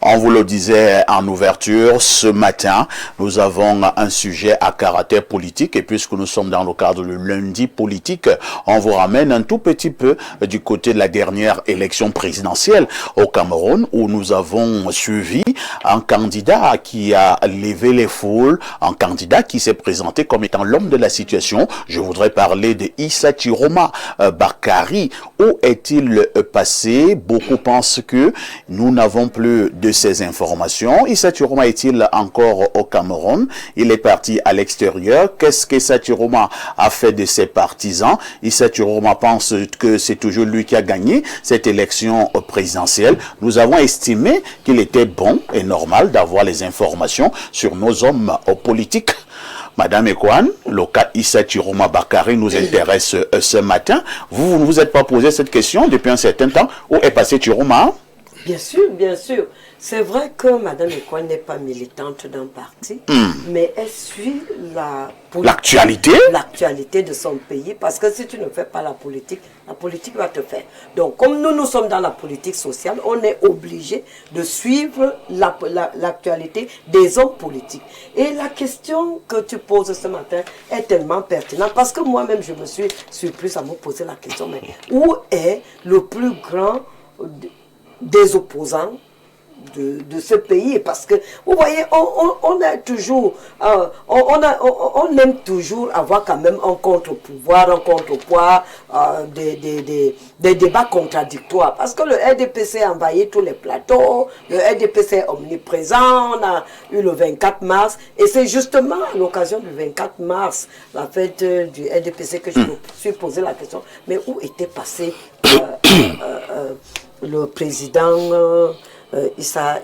On vous le disait en ouverture, ce matin, nous avons un sujet à caractère politique et puisque nous sommes dans le cadre du lundi politique, on vous ramène un tout petit peu du côté de la dernière élection présidentielle au Cameroun où nous avons suivi un candidat qui a levé les foules, un candidat qui s'est présenté comme étant l'homme de la situation. Je voudrais parler de Issa Chiroma Bakari. Où est-il passé? Beaucoup pensent que nous n'avons plus de ces informations. Issa Chiroma est-il encore au Cameroun? Il est parti à l'extérieur. Qu'est-ce qu'Issa Chiroma a fait de ses partisans? Issa Chiroma pense que c'est toujours lui qui a gagné cette élection présidentielle. Nous avons estimé qu'il était bon et normal d'avoir les informations sur nos hommes politiques. Madame Ekwan, le cas Issa Chiroma Bakari nous intéresse ce matin. Vous ne vous êtes pas posé cette question depuis un certain temps. Où est passé Chiroma? Bien sûr, bien sûr. C'est vrai que Madame Ekwan n'est pas militante d'un parti, mais elle suit l'actualité de son pays, parce que si tu ne fais pas la politique va te faire. Donc, comme nous sommes dans la politique sociale, on est obligé de suivre l'actualité des hommes politiques. Et la question que tu poses ce matin est tellement pertinente, parce que moi-même, je me suis surprise à me poser la question, mais où est le plus grand des opposants de ce pays? Parce que vous voyez, on a toujours on aime toujours avoir quand même un contre-pouvoir, un contre-poids, des débats contradictoires, parce que le RDPC a envahi tous les plateaux, le RDPC est omniprésent. On a eu le 24 mars et c'est justement à l'occasion du 24 mars, la fête du RDPC, que je me suis posé la question, mais où était passé le président Issa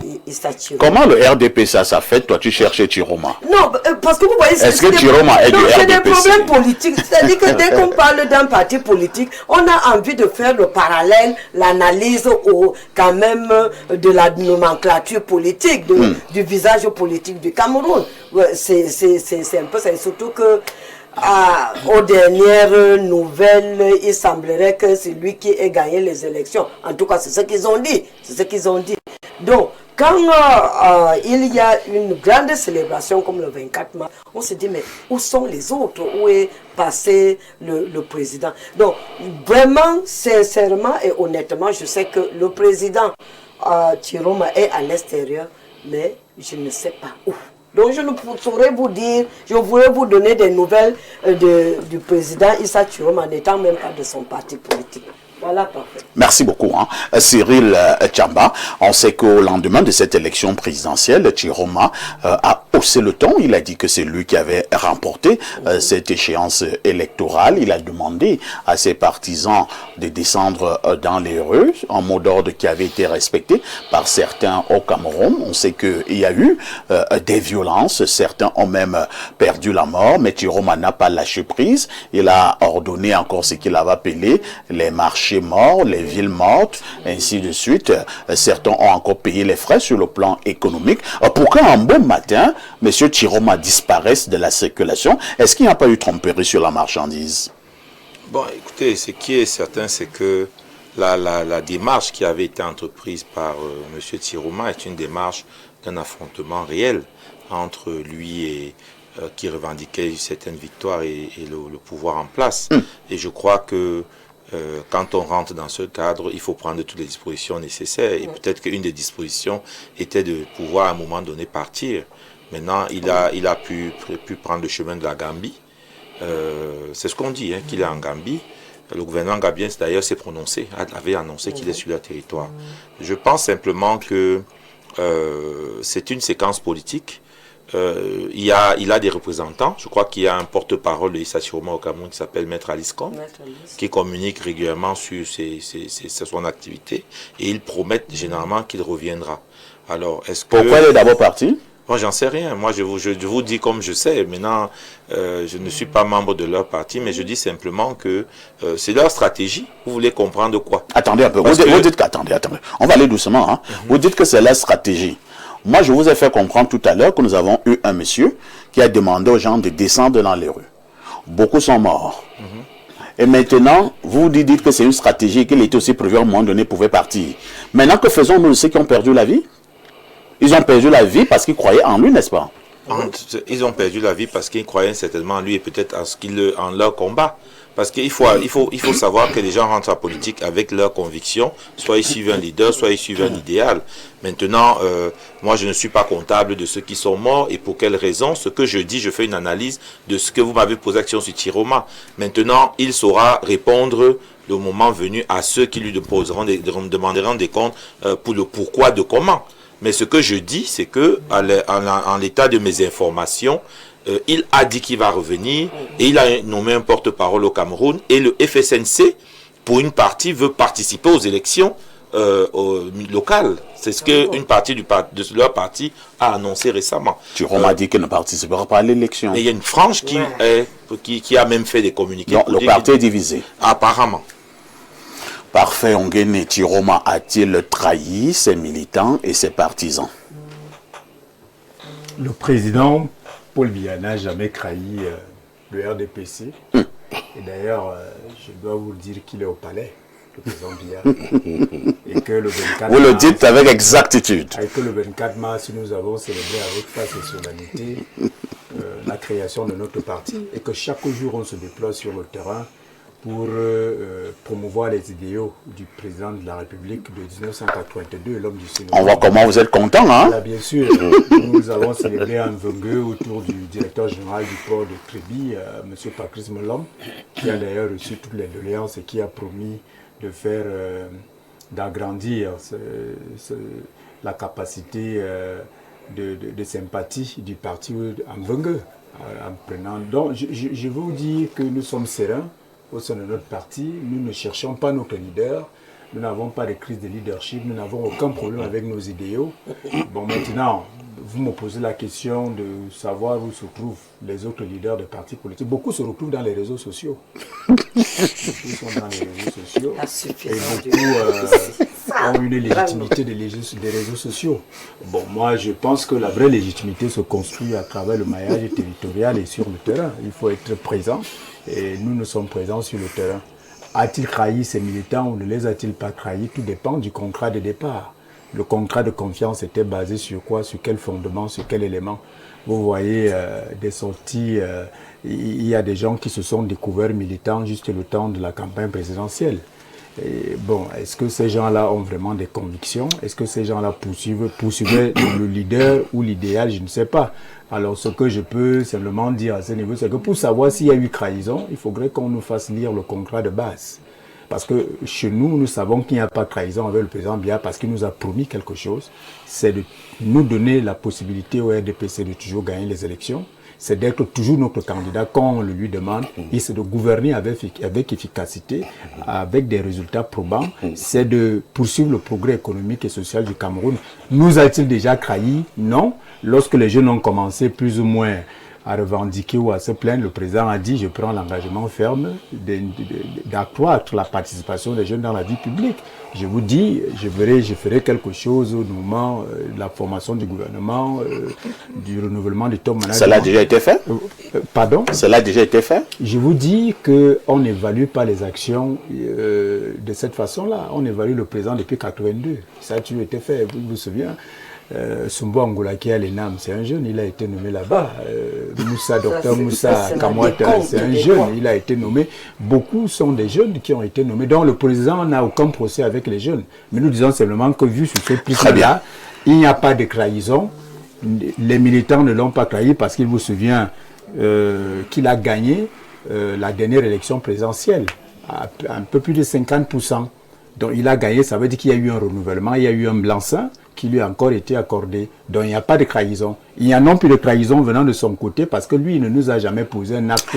Chiroma? Comment le RDPC a sa fête? Toi, tu cherchais Chiroma. Non, parce que vous voyez... Est-ce que Chiroma est du RDPC? C'est des problèmes politiques. C'est-à-dire que dès qu'on parle d'un parti politique, on a envie de faire le parallèle, l'analyse quand même de la nomenclature politique, du visage politique du Cameroun. C'est un peu ça. Et surtout que aux dernières nouvelles, il semblerait que c'est lui qui ait gagné les élections. En tout cas, c'est ce qu'ils ont dit. C'est ce qu'ils ont dit. Donc, quand il y a une grande célébration comme le 24 mars, on se dit, mais où sont les autres? Où est passé le président? Donc, vraiment, sincèrement et honnêtement, je sais que le président Chiroma est à l'extérieur, mais je ne sais pas où. Donc je ne saurais vous dire, je voulais vous donner des nouvelles du président Issa Chiroma, n'étant même pas de son parti politique. Voilà, parfait. Merci beaucoup, Cyril Tchamba. On sait qu'au lendemain de cette élection présidentielle, Chiroma a haussé le ton. Il a dit que c'est lui qui avait remporté cette échéance électorale. Il a demandé à ses partisans de descendre dans les rues, un mot d'ordre qui avait été respecté par certains au Cameroun. On sait qu'il y a eu des violences. Certains ont même perdu la mort, mais Chiroma n'a pas lâché prise. Il a ordonné encore ce qu'il avait appelé les marchés morts, les villes mortes, ainsi de suite. Certains ont encore payé les frais sur le plan économique. Pourquoi un bon matin, M. Chiroma disparaisse de la circulation? Est-ce qu'il n'y a pas eu tromperie sur la marchandise? Bon, écoutez, ce qui est certain, c'est que la démarche qui avait été entreprise par M. Chiroma est une démarche d'un affrontement réel entre lui et qui revendiquait certaines victoires et le pouvoir en place. Et je crois que quand on rentre dans ce cadre, il faut prendre toutes les dispositions nécessaires. Et peut-être qu'une des dispositions était de pouvoir à un moment donné partir. Maintenant, il a pu prendre le chemin de la Gambie. C'est ce qu'on dit, qu'il est en Gambie. Le gouvernement gambien d'ailleurs s'est prononcé, avait annoncé qu'il est sur leur territoire. Je pense simplement que c'est une séquence politique. Il a des représentants. Je crois qu'il y a un porte-parole de Issa Chiroma au Cameroun qui s'appelle Maître Alice Combe, qui communique régulièrement sur son activité et il promet généralement qu'il reviendra. Alors, pourquoi il est d'abord parti? Moi, j'en sais rien. Moi, je vous dis comme je sais. Maintenant, je ne suis pas membre de leur parti, mais je dis simplement que c'est leur stratégie. Vous voulez comprendre quoi? Attendez un peu. Vous dites qu'attendez. On va aller doucement. Vous dites que c'est leur stratégie. Moi, je vous ai fait comprendre tout à l'heure que nous avons eu un monsieur qui a demandé aux gens de descendre dans les rues. Beaucoup sont morts. Et maintenant, vous dites que c'est une stratégie, qu'il était aussi prévu à un moment donné, pouvait partir. Maintenant, que faisons-nous de ceux qui ont perdu la vie? Ils ont perdu la vie parce qu'ils croyaient en lui, n'est-ce pas? Ils ont perdu la vie parce qu'ils croyaient certainement en lui et peut-être en leur combat. Parce qu'il faut savoir que les gens rentrent en politique avec leurs convictions, soit ils suivent un leader, soit ils suivent un idéal. Maintenant, moi je ne suis pas comptable de ceux qui sont morts et pour quelles raisons. Ce que je dis, je fais une analyse de ce que vous m'avez posé action sur Chiroma. Maintenant, il saura répondre le moment venu à ceux qui lui demanderont des comptes pour le pourquoi de comment. Mais ce que je dis, c'est que en l'état de mes informations, il a dit qu'il va revenir et il a nommé un porte-parole au Cameroun et le FSNC, pour une partie, veut participer aux élections locales. C'est ce qu'une partie de leur parti a annoncé récemment. Chiroma a dit qu'il ne participera pas à l'élection. Et il y a une frange qui a même fait des communiqués. Donc, le parti est divisé. Apparemment. Parfait, Onguéné. Chiroma a-t-il trahi ses militants et ses partisans? Le président Paul Biya n'a jamais trahi le RDPC. Et d'ailleurs, je dois vous dire qu'il est au palais, le président Biya. Et que le 24 vous le dites avec exactitude. Et que le 24 mars, nous avons célébré avec face et solennité la création de notre parti. Et que chaque jour, on se déploie sur le terrain pour promouvoir les idéaux du président de la République de 1982, l'homme du Sénégal. On voit comment vous êtes content, hein? Là, bien sûr, nous avons célébré un Vengue autour du directeur général du port de Trébi, M. Patrice Molom, qui a d'ailleurs reçu toutes les doléances et qui a promis de faire, d'agrandir la capacité de sympathie du parti en Vengue. En prenant. Donc, je vous dis que nous sommes sereins au sein de notre parti, nous ne cherchons pas notre leader, nous n'avons pas de crise de leadership, nous n'avons aucun problème avec nos idéaux. Bon, maintenant, vous me posez la question de savoir où se trouvent les autres leaders de partis politiques. Beaucoup se retrouvent dans les réseaux sociaux. Beaucoup sont dans les réseaux sociaux. Et beaucoup ont une légitimité des réseaux sociaux. Bon, moi, je pense que la vraie légitimité se construit à travers le maillage territorial et sur le terrain. Il faut être présent. Et nous sommes présents sur le terrain. A-t-il trahi ses militants ou ne les a-t-il pas trahis? Tout dépend du contrat de départ. Le contrat de confiance était basé sur quoi? Sur quel fondement? Sur quel élément? Vous voyez des sorties, il y a des gens qui se sont découverts militants juste le temps de la campagne présidentielle. Et bon, est-ce que ces gens-là ont vraiment des convictions? Est-ce que ces gens-là poursuivaient le leader ou l'idéal? Je ne sais pas. Alors, ce que je peux simplement dire à ce niveau, c'est que pour savoir s'il y a eu trahison, il faudrait qu'on nous fasse lire le contrat de base. Parce que chez nous, nous savons qu'il n'y a pas de trahison avec le président Biya parce qu'il nous a promis quelque chose. C'est de nous donner la possibilité au RDPC de toujours gagner les élections. C'est d'être toujours notre candidat quand on le lui demande. Et c'est de gouverner avec efficacité, avec des résultats probants. C'est de poursuivre le progrès économique et social du Cameroun. Nous a-t-il déjà trahi? Non. Lorsque les jeunes ont commencé plus ou moins à revendiquer ou à se plaindre, le président a dit « je prends l'engagement ferme d'accroître la participation des jeunes dans la vie publique ». Je vous dis, je ferai quelque chose au moment de la formation du gouvernement, du renouvellement du top management. Cela a déjà été fait? Pardon? Cela a déjà été fait? Je vous dis qu'on n'évalue pas les actions de cette façon-là. On évalue le président depuis 1982. Ça a toujours été fait, vous vous souvenez? Sumbo Angola qui est à l'ENAM, c'est un jeune, il a été nommé là-bas. Docteur Moussa Kamwata, c'est un jeune, il a été nommé. Beaucoup sont des jeunes qui ont été nommés. Donc le président n'a aucun procès avec les jeunes. Mais nous disons simplement que vu sur ce prisme-là, il n'y a pas de trahison. Les militants ne l'ont pas trahi parce qu'il vous souvient qu'il a gagné la dernière élection présidentielle à un peu plus de 50%. Donc il a gagné, ça veut dire qu'il y a eu un renouvellement, il y a eu un blanc-seing qui lui a encore été accordé. Donc il n'y a pas de trahison. Il n'y a non plus de trahison venant de son côté parce que lui, il ne nous a jamais posé un acte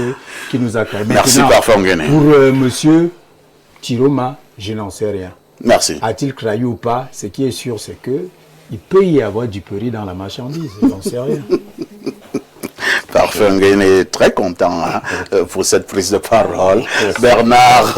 qui nous a trahi. Merci, parfait, Onguéné. Pour monsieur Chiroma, je n'en sais rien. Merci. A-t-il trahi ou pas? Ce qui est sûr, c'est que il peut y avoir du péril dans la marchandise. Je n'en sais rien. Parfait, on est très content pour cette prise de parole. Bernard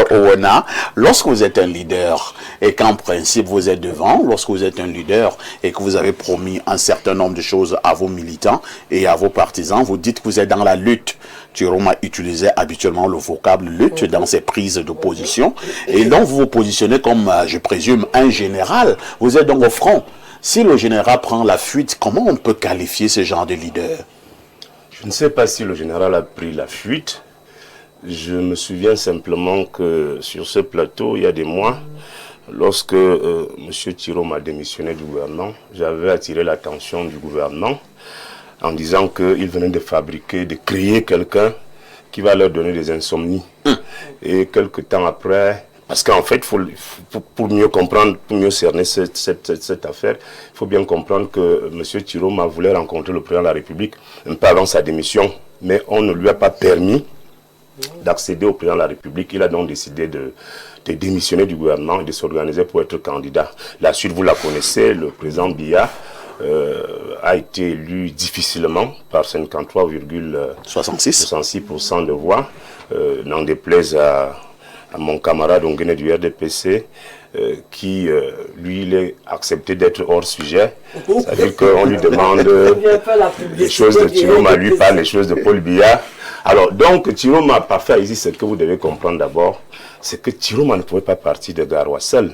Oona, lorsque vous êtes un leader et qu'en principe vous êtes devant, lorsque vous êtes un leader et que vous avez promis un certain nombre de choses à vos militants et à vos partisans, vous dites que vous êtes dans la lutte. Chiroma utilisait habituellement le vocable lutte dans ses prises de position. Et donc, vous vous positionnez comme, je présume, un général. Vous êtes donc au front. Si le général prend la fuite, comment on peut qualifier ce genre de leader? Je ne sais pas si le général a pris la fuite. Je me souviens simplement que sur ce plateau, il y a des mois, lorsque M. Chiroma a démissionné du gouvernement, j'avais attiré l'attention du gouvernement en disant qu'il venait de créer quelqu'un qui va leur donner des insomnies. Et quelques temps après, parce qu'en fait, pour mieux comprendre, pour mieux cerner cette affaire, il faut bien comprendre que M. Chiroma voulait rencontrer le président de la République un peu avant sa démission, mais on ne lui a pas permis d'accéder au président de la République. Il a donc décidé de démissionner du gouvernement et de s'organiser pour être candidat. La suite, vous la connaissez, le président Biya a été élu difficilement par 53,66% de voix, n'en déplaise à mon camarade Ongene du RDPC, qui, lui, il est accepté d'être hors sujet. C'est-à-dire qu'on lui demande les choses de Chiroma, lui parle les choses de Paul Biya. Alors, donc, Chiroma a pas fait ici ce que vous devez comprendre d'abord, c'est que Chiroma ne pouvait pas partir de Garoua seul.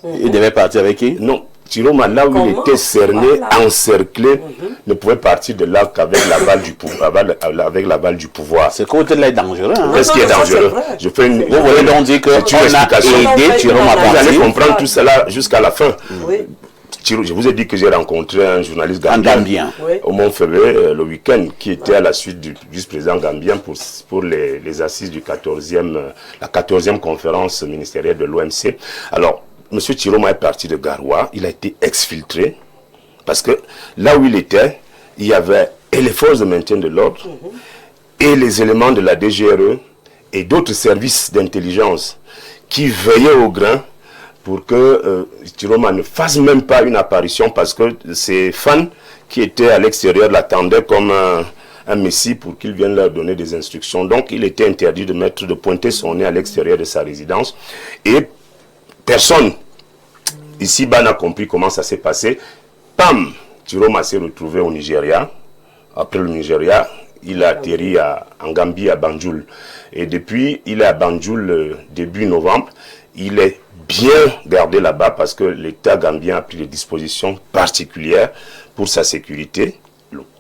Il devait partir avec qui? Non. Chiroma, là où il était cerné, encerclé, ne pouvait partir de là qu'avec la balle du pouvoir. Ce côté-là est dangereux. Hein? Qu'est-ce qui est dangereux? Je fais une... Vous voulez donc dire que on a aidé Chiroma à partir? Vous allez comprendre tout cela jusqu'à la fin. Oui. Je vous ai dit que j'ai rencontré un journaliste gambien au Mont-Fébé le week-end, qui était à la suite du vice-président gambien pour les assises du la 14e conférence ministérielle de l'OMC. Alors, M. Chiroma est parti de Garoua, il a été exfiltré, parce que là où il était, il y avait et les forces de maintien de l'ordre, et les éléments de la DGRE, et d'autres services d'intelligence qui veillaient au grain pour que Chiroma ne fasse même pas une apparition, parce que ses fans qui étaient à l'extérieur l'attendaient comme un messie pour qu'il vienne leur donner des instructions. Donc il était interdit de pointer son nez à l'extérieur de sa résidence, et personne ici-bas n'a compris comment ça s'est passé. Pam, Chiroma s'est retrouvé au Nigeria. Après le Nigeria, il a atterri en Gambie, à Banjul. Et depuis, il est à Banjul début novembre. Il est bien gardé là-bas parce que l'État gambien a pris des dispositions particulières pour sa sécurité.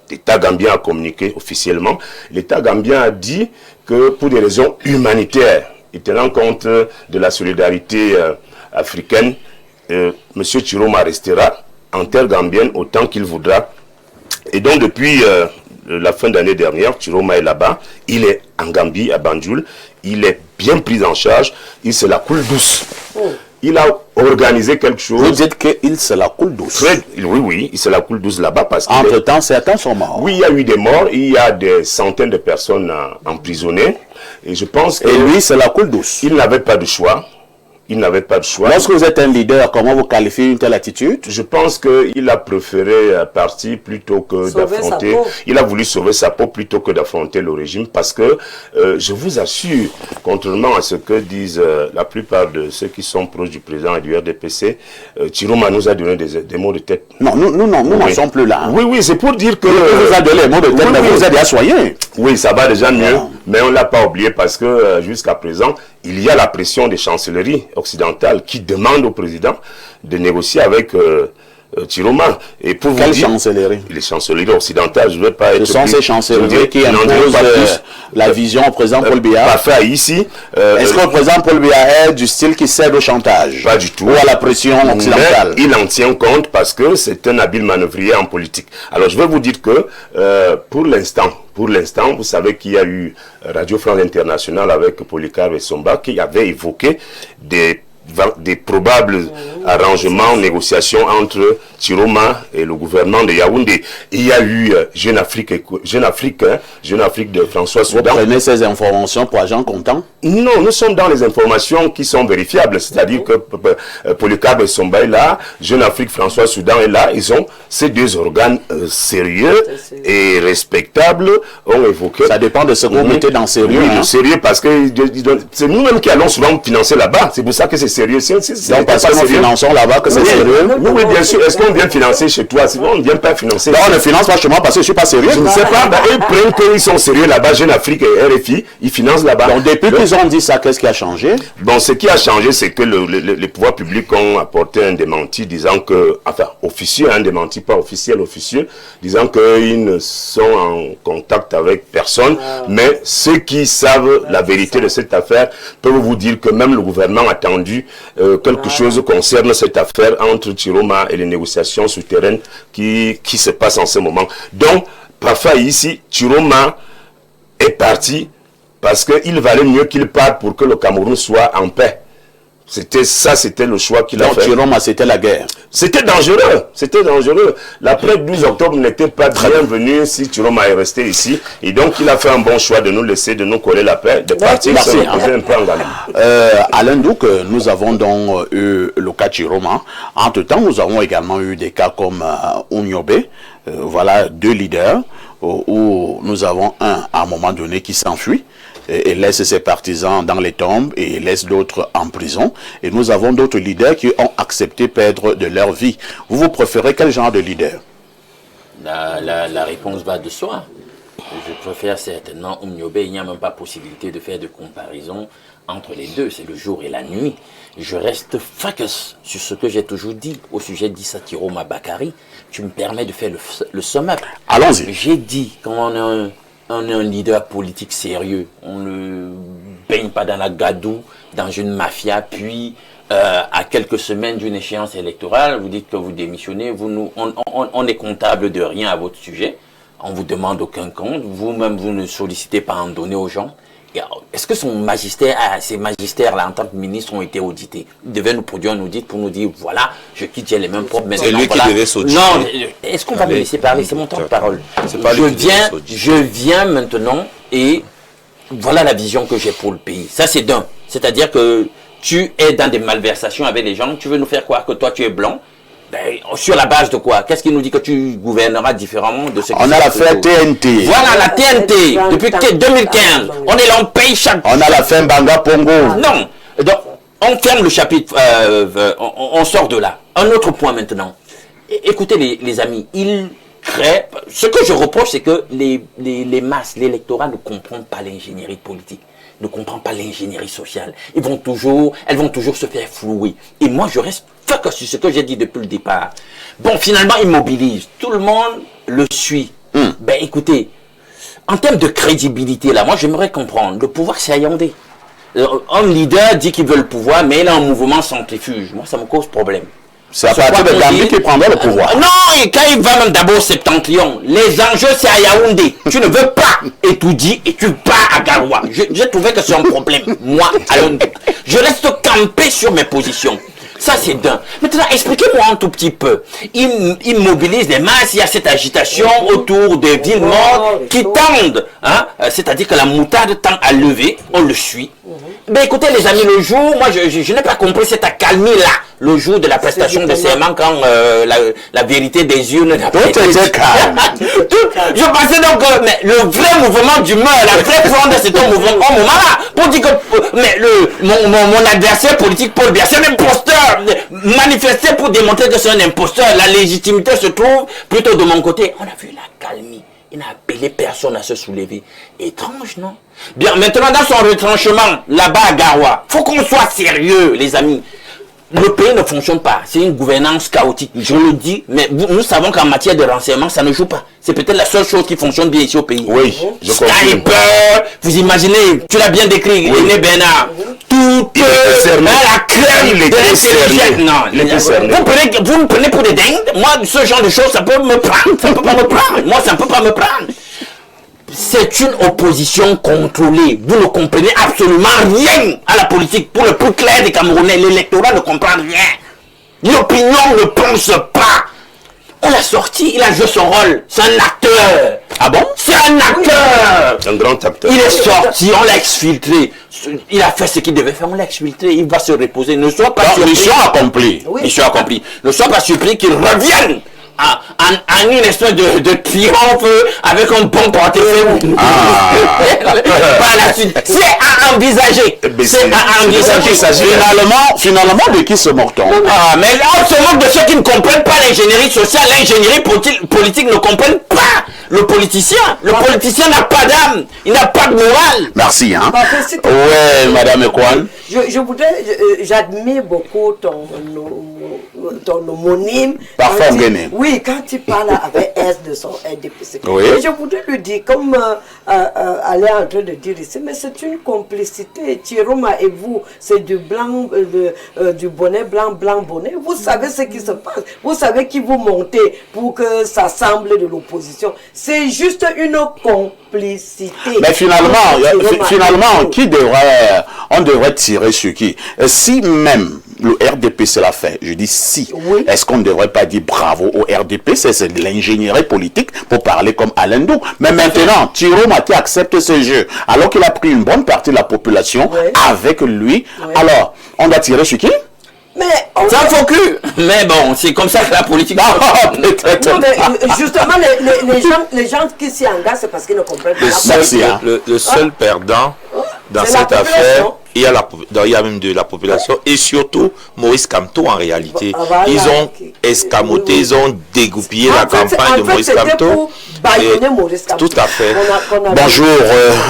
L'État gambien a communiqué officiellement. L'État gambien a dit que pour des raisons humanitaires, et tenant compte de la solidarité africaine, M. Chiroma restera en terre gambienne autant qu'il voudra. Et donc depuis la fin d'année dernière, Chiroma est là-bas, il est en Gambie, à Banjul, il est bien pris en charge, il se la coule douce. Il a organisé quelque chose. Vous dites qu'il se la coule douce? Oui, il se la coule douce là-bas parce que... Entre-temps, certains sont morts. Oui, il y a eu des morts, il y a des centaines de personnes emprisonnées. Et je pense que... Et lui, c'est la coule douce. Il n'avait pas de choix. Il n'avait pas de choix. Lorsque vous êtes un leader, comment vous qualifiez une telle attitude? Je pense qu'il a préféré partir plutôt que d'affronter. Il a voulu sauver sa peau plutôt que d'affronter le régime, parce que je vous assure, contrairement à ce que disent la plupart de ceux qui sont proches du président et du RDPC, Chiroma nous a donné des mots de tête. Non, nous n'en sommes plus là. Hein. Oui, c'est pour dire que... Il vous a donné les mots de tête, mais vous êtes assoyé. Oui, ça va déjà mieux, mais on ne l'a pas oublié parce que jusqu'à présent, il y a la pression des chancelleries occidentales qui demandent au président de négocier avec Chiroma. Et pour quelle chancellerie? Les chancelleries occidentales, je ne veux pas être... Ce sont ces chancelleries qui imposent la vision au président Paul Biya. Parfait, ici... Est-ce que le président Paul Biya est du style qui cède au chantage? Pas du tout. Ou à la pression occidentale? Mais il en tient compte parce que c'est un habile manœuvrier en politique. Alors je vais vous dire que pour l'instant, vous savez qu'il y a eu Radio France Internationale avec Polycarpe Essomba qui avait évoqué des probables arrangements, négociations entre Chiroma et le gouvernement de Yaoundé. Il y a eu Jeune Afrique de François Soudan. Vous prenez ces informations pour agent comptant? Non, nous sommes dans les informations qui sont vérifiables, c'est-à-dire que Polycarpe Essomba est là, Jeune Afrique François Soudan est là, ils ont ces deux organes sérieux et respectables ont évoqué. Ça dépend de ce que vous mettez dans sérieux. Oui, de sérieux, parce que c'est nous-mêmes qui allons souvent financer là-bas, c'est pour ça que c'est sérieux. Donc, parce que nous finançons là-bas, que c'est sérieux. Oui, bien sûr. Est-ce qu'on vient financer chez toi? Sinon, on ne vient pas financer. Non, on ne finance pas chez moi parce que je ne suis pas sérieux. Je ne sais pas. Ils prennent qu'ils sont sérieux là-bas. Jeune Afrique et RFI, ils financent là-bas. Donc, depuis qu'ils ont dit ça, qu'est-ce qui a changé? Bon, ce qui a changé, c'est que les pouvoirs publics ont apporté un démenti disant que, enfin, officieux, un démenti pas officiel, officieux, disant qu'ils ne sont en contact avec personne, mais ceux qui savent la vérité de cette affaire peuvent vous dire que même le gouvernement a attendu quelque chose concerne cette affaire entre Chiroma et les négociations souterraines qui se passent en ce moment. Donc, parfois ici, Chiroma est parti parce qu'il valait mieux qu'il parte pour que le Cameroun soit en paix. C'était le choix qu'il a fait. Chiroma, c'était la guerre. C'était dangereux. L'après 12 octobre n'était pas bienvenu si Chiroma est resté ici. Et donc, il a fait un bon choix de nous laisser, de nous coller la paix, de partir se reposer un peu en Gambie. Alain Douk, nous avons donc eu le cas Chiroma. Entre-temps, nous avons également eu des cas comme Unyobe. Voilà, 2 leaders où nous avons un, à un moment donné, qui s'enfuit et laisse ses partisans dans les tombes et laisse d'autres en prison. Et nous avons d'autres leaders qui ont accepté perdre de leur vie. Vous préférez quel genre de leader? La réponse va de soi. Je préfère certainement Unyobe. Il n'y a même pas possibilité de faire de comparaison entre les deux. C'est le jour et la nuit. Je reste focus sur ce que j'ai toujours dit au sujet d'Issa Chiroma Bakary. Tu me permets de faire le sum-up. Allons-y. J'ai dit, quand on est un leader politique sérieux, on ne baigne pas dans la gadoue, dans une mafia, puis à quelques semaines d'une échéance électorale, vous dites que vous démissionnez, on est comptable de rien à votre sujet, on ne vous demande aucun compte, vous-même vous ne sollicitez pas à en donner aux gens. Est-ce que ces magistères-là, en tant que ministre, ont été audités? Ils devaient nous produire un audit pour nous dire, voilà, je quitte, j'ai les mêmes propres. C'est lui qui devait s'auditer. Non, est-ce qu'on va me laisser parler? C'est mon temps de parole. Je viens maintenant et voilà la vision que j'ai pour le pays. Ça, c'est d'un. C'est-à-dire que tu es dans des malversations avec les gens, tu veux nous faire croire que toi, tu es blanc. Ben, sur la base de quoi? Qu'est-ce qui nous dit que tu gouverneras différemment de ce qui... On a l'affaire TNT. Voilà, la TNT. Depuis 2015. On est là, on paye chaque... On a l'affaire Banga Pongo. Non. Donc, on ferme le chapitre. On sort de là. Un autre point maintenant. Écoutez les amis, ils créent... Ce que je reproche, c'est que les masses, l'électorat ne comprennent pas l'ingénierie politique. Ne comprend pas l'ingénierie sociale. Elles vont toujours se faire flouer. Et moi, je reste focus sur ce que j'ai dit depuis le départ. Bon, finalement, ils mobilisent. Tout le monde le suit. Ben, écoutez, en termes de crédibilité, là, moi, j'aimerais comprendre. Le pouvoir, c'est à Yaoundé. Un leader dit qu'il veut le pouvoir, mais il a un mouvement centrifuge. Moi, ça me cause problème. C'est à partir de Gambie qu'il prendra le pouvoir. Non, et quand il va même d'abord au Septentrion, les enjeux c'est à Yaoundé. Tu ne veux pas étudier et tu pars à Garoua. J'ai trouvé que c'est un problème. Moi, je reste campé sur mes positions. Ça, c'est d'un. Maintenant, expliquez-moi un tout petit peu. Ils mobilisent les masses, il y a cette agitation autour des villes mortes qui tendent. Hein? C'est-à-dire que la moutarde tend à lever, on le suit. Ben écoutez les amis, le jour, moi je n'ai pas compris cette accalmie-là, le jour de la prestation de serment quand la vérité des urnes n'a pas été calme. Je pensais donc que mais le vrai mouvement d'humeur, la vraie fronde, c'est un moment-là. Pour dire que mais mon adversaire politique, Paul Biya, c'est un imposteur. Manifester pour démontrer que c'est un imposteur. La légitimité se trouve plutôt de mon côté. On a vu la calmie. Il n'a appelé personne à se soulever. Étrange, non? Bien, maintenant, dans son retranchement, là-bas à Garoua, faut qu'on soit sérieux, les amis. Le pays ne fonctionne pas. C'est une gouvernance chaotique. Je le dis, mais nous savons qu'en matière de renseignement, ça ne joue pas. C'est peut-être la seule chose qui fonctionne bien ici au pays. Oui, je comprends. Sniper, vous imaginez, tu l'as bien décrit, René Bernard. Tout la crème de l'intelligence. Non, vous me prenez pour des dingues. Moi, ce genre de choses, ça peut me prendre. Ça peut pas me prendre. Moi, ça ne peut pas me prendre. C'est une opposition contrôlée. Vous ne comprenez absolument rien à la politique. Pour le plus clair des Camerounais, l'électorat ne comprend rien. L'opinion ne pense pas. On l'a sorti, il a joué son rôle. C'est un acteur. Ah bon? C'est un acteur. Un grand acteur. Il est sorti, on l'a exfiltré. Il a fait ce qu'il devait faire, on l'a exfiltré. Il va se reposer. Ne sois pas surpris. Mission accomplie. Oui. Mission accomplie. Ne sois pas surpris qu'il revienne en une espèce de triomphe avec un bon portefeuille. Par la suite, c'est à envisager. C'est à envisager. Finalement, de qui se moque-t-on? Mais là, on se moque de ceux qui ne comprennent pas l'ingénierie sociale. L'ingénierie politique ne comprennent pas le politicien. Le politicien n'a pas d'âme. Il n'a pas de morale. Merci, hein. Ouais, Madame Ekwan. J'admire beaucoup ton homonyme. Parfait, Guéné. Oui, quand tu parles avec S de son RDPC. Oui. Et je voudrais lui dire, comme elle est en train de dire ici, mais c'est une complicité. Chiroma et vous, c'est du blanc, du bonnet blanc, bonnet. Vous savez ce qui se passe. Vous savez qui vous montez pour que ça semble de l'opposition. C'est juste une complicité. Mais finalement, on devrait tirer sur qui? Si même le RDPC l'a fait, je dis si, oui. Est-ce qu'on ne devrait pas dire bravo au RDPC? C'est de l'ingénierie politique pour parler comme Alain Dou. Mais maintenant, Chiroma qui accepte ce jeu, alors qu'il a pris une bonne partie de la population avec lui, alors on doit tirer sur qui? Mais ça faut que. Mais bon, c'est comme ça que la politique. Non, mais justement, les gens qui s'y engagent, c'est parce qu'ils ne comprennent pas. Le seul perdant dans cette affaire, il y a même de la population et surtout Maurice Kamto en réalité. Voilà. Ils ont escamoté, ils ont dégoupillé la campagne de Maurice Kamto. Tout à fait.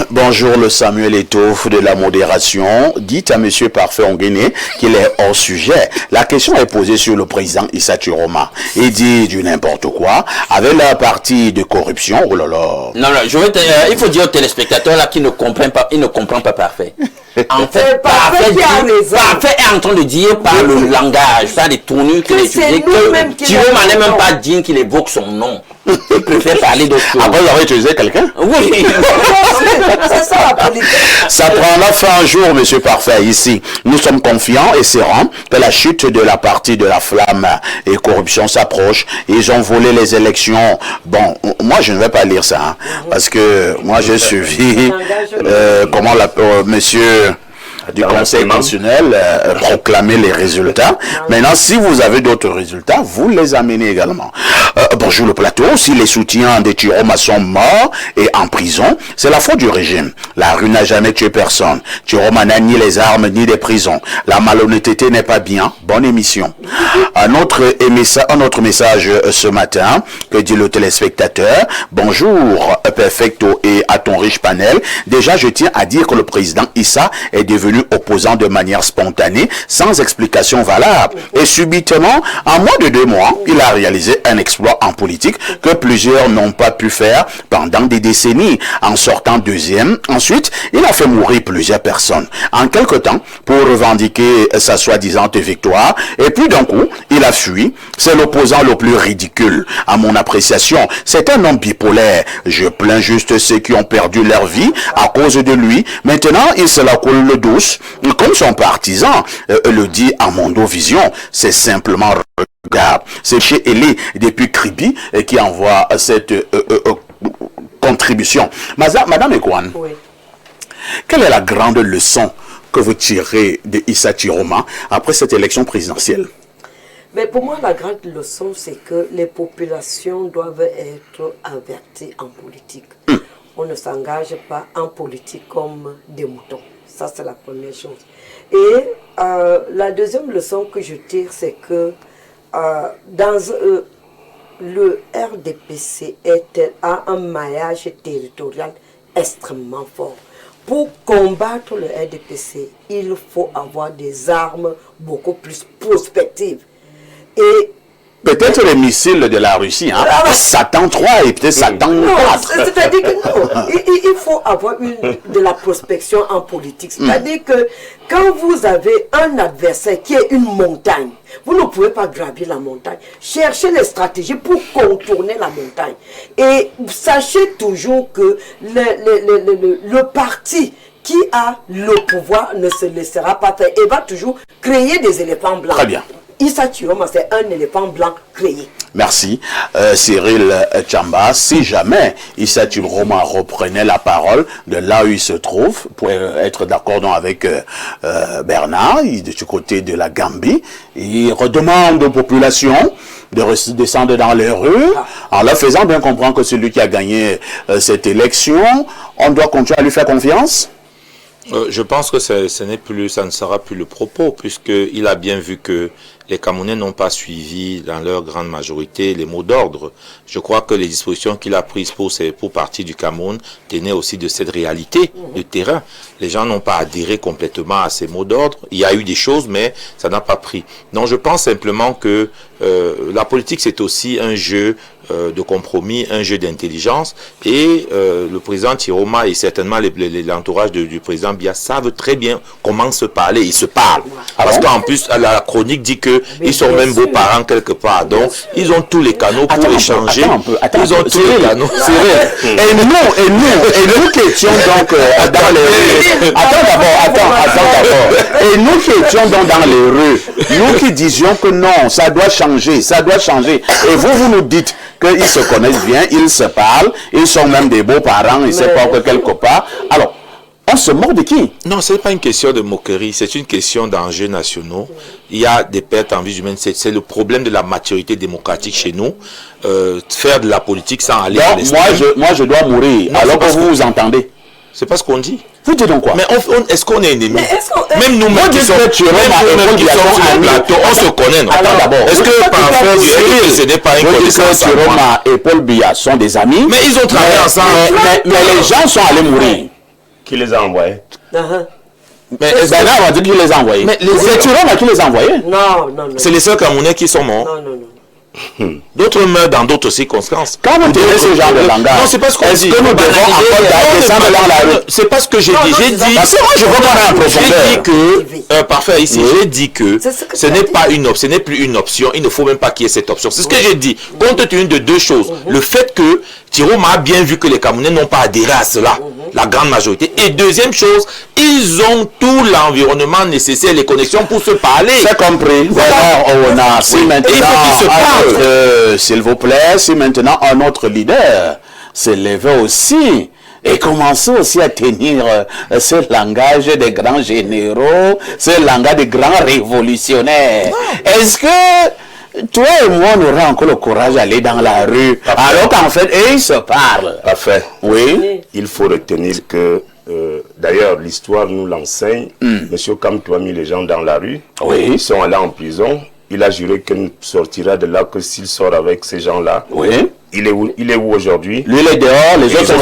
Bonjour le Samuel Eto'o de la modération. Dites à Monsieur Parfait Onguéné qu'il est hors sujet. La question est posée sur le président Issa Chiroma. Il dit du n'importe quoi avec la partie de corruption. Oh là là. Non, il faut dire aux téléspectateurs là qui ne comprennent pas, ils ne comprennent pas Parfait. En fait, Parfait est en train de dire par le langage, par les tournures qu'il utilise, que Chiroma n'est même pas digne qu'il évoque son nom. Il préfère parler d'autre chose. Après, vous avez utilisé quelqu'un? Oui. C'est ça la politique. Ça prendra fin un jour, Monsieur Parfait, ici. Nous sommes confiants et sereins que la chute de la partie de la flamme et corruption s'approche. Ils ont volé les élections. Bon, moi, je ne vais pas lire ça, hein, parce que moi, j'ai suivi Monsieur du Conseil constitutionnel proclamer les résultats. Maintenant, si vous avez d'autres résultats, vous les amenez également. Bonjour le plateau. Si les soutiens des Chiroma sont morts et en prison, c'est la faute du régime. La rue n'a jamais tué personne. Chiroma n'a ni les armes ni des prisons. La malhonnêteté n'est pas bien. Bonne émission. Un autre message ce matin que dit le téléspectateur. Bonjour Perfecto et à ton riche panel. Déjà, je tiens à dire que le président Issa est devenu opposant de manière spontanée, sans explication valable. Et subitement, en moins de 2 mois, il a réalisé un exploit en politique que plusieurs n'ont pas pu faire pendant des décennies. En sortant deuxième, ensuite, il a fait mourir plusieurs personnes. En quelque temps, pour revendiquer sa soi-disant victoire, et puis d'un coup, il a fui. C'est l'opposant le plus ridicule. À mon appréciation, c'est un homme bipolaire. Je plains juste ceux qui ont perdu leur vie à cause de lui. Maintenant, il se la coule le douce. Comme son partisan le dit à Mondovision, c'est simplement regard. C'est chez Eli depuis Kribi qui envoie cette contribution. Madame Ekwan, oui. Quelle est la grande leçon que vous tirez de Issa Chiroma après cette élection présidentielle? Mais pour moi, la grande leçon, c'est que les populations doivent être averties en politique. On ne s'engage pas en politique comme des moutons. Ça, c'est la première chose. Et la deuxième leçon que je tire, c'est que le RDPC a un maillage territorial extrêmement fort. Pour combattre le RDPC, il faut avoir des armes beaucoup plus prospectives. Et peut-être les missiles de la Russie, hein? Satan 3 et peut-être Satan 4. C'est-à-dire que non, il faut avoir de la prospection en politique. C'est-à-dire que quand vous avez un adversaire qui est une montagne, vous ne pouvez pas gravir la montagne. Cherchez les stratégies pour contourner la montagne. Et sachez toujours que le parti qui a le pouvoir ne se laissera pas faire et va toujours créer des éléphants blancs. Très bien. Issa Chiroma, c'est un éléphant blanc créé. Merci. Cyril Tchamba, si jamais Issa Chiroma reprenait la parole de là où il se trouve, pour être d'accord avec Bernard, du côté de la Gambie, il redemande aux populations de descendre dans les rues, en leur faisant bien comprendre que celui qui a gagné cette élection, on doit continuer à lui faire confiance? Je pense que ça ne sera plus le propos, puisqu'il a bien vu que les Camerounais n'ont pas suivi dans leur grande majorité les mots d'ordre. Je crois que les dispositions qu'il a prises pour partir du Cameroun tenaient aussi de cette réalité de terrain. Les gens n'ont pas adhéré complètement à ces mots d'ordre. Il y a eu des choses, mais ça n'a pas pris. Donc je pense simplement que la politique, c'est aussi un jeu de compromis, un jeu d'intelligence, et le président Tiroma et certainement l'entourage du président Biya savent très bien comment se parler. Ils se parlent. Parce qu'en plus, la chronique dit que ils sont même beaux-parents quelque part. Donc, ils ont tous les canaux pour échanger. Ils ont tous les canaux. Et nous qui étions donc dans les rues. Et nous qui étions donc dans les rues, nous qui disions que non, ça doit changer, ça doit changer. Et vous nous dites qu'ils se connaissent bien, ils se parlent, ils sont même des beaux-parents, ils se portent quelque part. Alors, on se moque de qui? Non, ce n'est pas une question de moquerie, c'est une question d'enjeux nationaux. Il y a des pertes en vie humaine, c'est le problème de la maturité démocratique chez nous. Faire de la politique sans aller à l'extrême. Moi, je dois mourir, non, alors que vous entendez. C'est pas ce qu'on dit. Vous dites donc quoi? Mais est-ce qu'on est ennemis? Même nous-mêmes qui sommes sur le plateau, on se connaît, non? Attends d'abord. Est-ce que par rapport ce n'est pas une connaissance? Tiroma et Paul Biya sont des amis. Mais ils ont travaillé ensemble. Mais les gens sont allés mourir. Qui les a envoyés? Mais Bernard va dire qu'il les a envoyés. Mais c'est Tiroma qui les a envoyés. Non. C'est les seuls Camerounais qui sont morts. Non. D'autres meurent dans d'autres circonstances. Quand vous tenez ce genre de langage, non, c'est pas ce qu'on dit. Est-ce que nous devons encore descendre dans la rue? C'est pas ce que j'ai dit. J'ai dit. Parce que moi, je veux qu'on ait un profondeur. J'ai dit que, parfait, ici, j'ai dit que ce n'est pas une option, ce n'est plus une option. Il ne faut même pas qu'il y ait cette option. C'est ce que j'ai dit. Compte tenu de deux choses. Le fait que Tiroma a bien vu que les Camerounais n'ont pas adhéré à cela, la grande majorité. Et deuxième chose, ils ont tout l'environnement nécessaire, les connexions pour se parler. C'est compris. Voilà, si maintenant, il faut qu'ils se parlent. S'il vous plaît, si maintenant un autre leader s'est levé aussi et commence aussi à tenir ce langage des grands généraux, ce langage des grands révolutionnaires, est-ce que toi et moi, on aurait encore le courage d'aller dans la rue, alors qu'en fait, ils se parlent? Parfait. Oui. Il faut retenir que, d'ailleurs, l'histoire nous l'enseigne. Monsieur Kamto a mis les gens dans la rue. Oui. Ils sont allés en prison. Il a juré qu'il ne sortira de là que s'il sort avec ces gens-là. Oui. Il est où aujourd'hui? Lui, il est dehors, les autres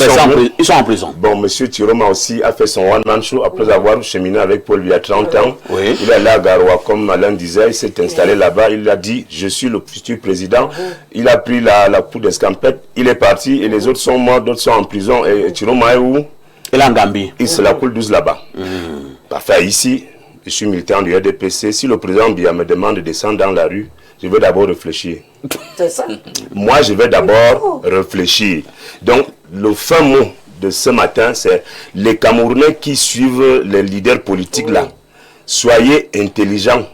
ils sont en prison. Bon, monsieur Tiroma aussi a fait son one-man show après avoir cheminé avec Paul il y a 30 ans. Oui. Il est allé à Garoua, comme Alain disait, il s'est installé là-bas. Il a dit, je suis le futur président. Il a pris la poudre d'escampette, il est parti et les autres sont morts, d'autres sont en prison. Et Tiroma est où? Il est en Gambie. Il se la coule douce là-bas. Parfait, ici, je suis militant du RDPC. Si le président Biya me demande de descendre dans la rue, je vais d'abord réfléchir. C'est ça. Moi, je vais d'abord réfléchir. Donc, le fin mot de ce matin, c'est les Camerounais qui suivent les leaders politiques là. Soyez intelligents,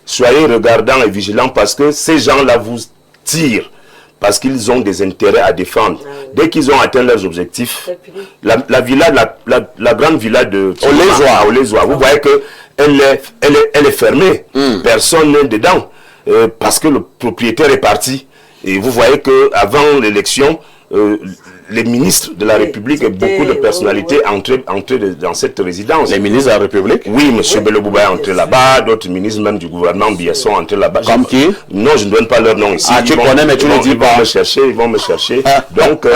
soyez regardants et vigilants parce que ces gens-là vous tirent. Parce qu'ils ont des intérêts à défendre. Dès qu'ils ont atteint leurs objectifs, la grande villa de Olezoa, vous voyez qu'elle est fermée. Personne n'est dedans. Parce que le propriétaire est parti. Et vous voyez qu'avant l'élection, les ministres de la République et beaucoup de personnalités entraient dans cette résidence. Les ministres de la République? Oui, M. Belobouba est entré là-bas, d'autres ministres même du gouvernement Biya sont entrés là-bas. Comme qui? Non, je ne donne pas leur nom ici. Ah, tu connais, mais tu ne dis pas. Ils vont me chercher. Donc,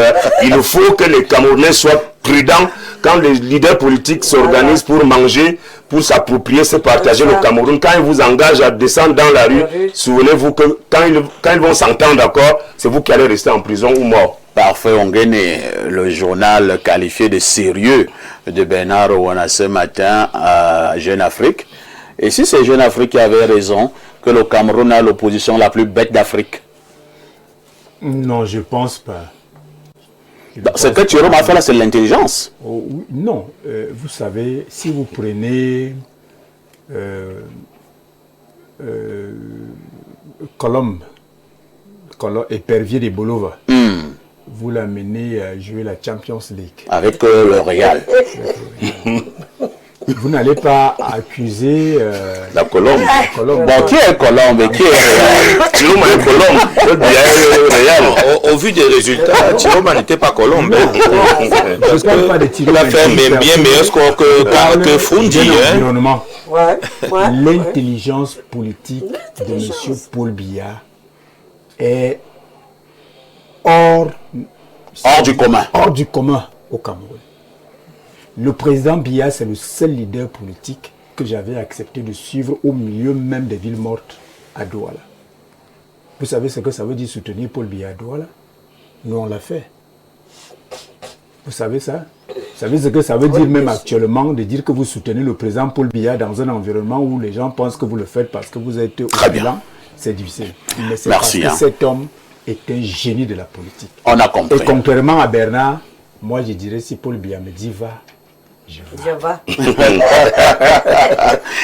il faut que les Camerounais soient prudents quand les leaders politiques s'organisent pour manger, pour s'approprier, se partager le Cameroun. Quand ils vous engagent à descendre dans la rue, souvenez-vous que quand ils vont s'entendre d'accord, c'est vous qui allez rester en prison ou mort. Parfait, on gagne le journal qualifié de sérieux de Bernard Owana ce matin à Jeune Afrique. Et si c'est Jeune Afrique qui avait raison, que le Cameroun a l'opposition la plus bête d'Afrique? Non, je ne pense pas. Ce que tu as fait là, c'est l'intelligence. Oh, oui, non, vous savez, si vous prenez Colombe, épervier de Bolova, vous l'amenez à jouer la Champions League. Avec le Real. vous n'allez pas accuser la Colombe. Bon, qui est Colombe et qui est Réal? Chiroma est Colombe. Paul Biya est Réal. Au vu des résultats, Chiroma n'était pas Colombe. Je ne parle pas de Chiroma. Il a fait bien meilleur score que Fundi. L'intelligence politique de M. Paul Biya est hors du commun. Hors du commun au Cameroun. Le président Biya, c'est le seul leader politique que j'avais accepté de suivre au milieu même des villes mortes à Douala. Vous savez ce que ça veut dire soutenir Paul Biya à Douala? Nous, on l'a fait. Vous savez ça? Vous savez ce que ça veut dire même actuellement de dire que vous soutenez le président Paul Biya dans un environnement où les gens pensent que vous le faites parce que vous êtes au bilan? C'est difficile. Mais c'est parce que cet homme est un génie de la politique. On a compris. Et contrairement à Bernard, moi je dirais si Paul Biya me dit va, je vais.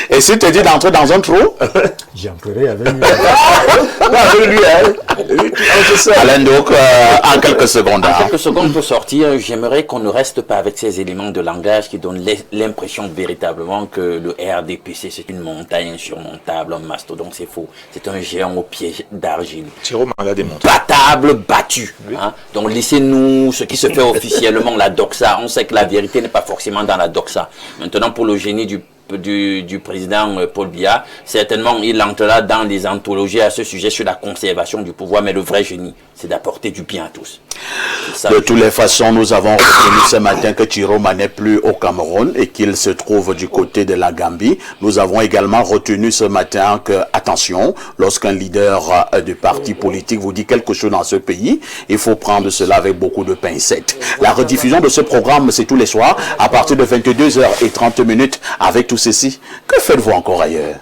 Et si tu dis d'entrer dans un trou? J'entrerai avec lui. Alain, donc, en quelques secondes. En quelques secondes pour sortir, j'aimerais qu'on ne reste pas avec ces éléments de langage qui donnent l'impression véritablement que le RDPC c'est une montagne insurmontable, un mastodonte, c'est faux. C'est un géant au pied d'argile. Chiroma l'a démontré. Battable, battu. Hein? Donc laissez-nous ce qui se fait officiellement, la doxa. On sait que la vérité n'est pas forcément dans la doxa. Maintenant, pour le génie du président Paul Biya, certainement il entrera dans les anthologies à ce sujet sur la conservation du pouvoir, mais le vrai génie, c'est d'apporter du bien à tous. De toutes les façons, nous avons retenu ce matin que Chiroma n'est plus au Cameroun et qu'il se trouve du côté de la Gambie. Nous avons également retenu ce matin que, attention, lorsqu'un leader de parti politique vous dit quelque chose dans ce pays, il faut prendre cela avec beaucoup de pincettes. La rediffusion de ce programme, c'est tous les soirs à partir de 22h30 avec tout ceci. Que faites-vous encore ailleurs?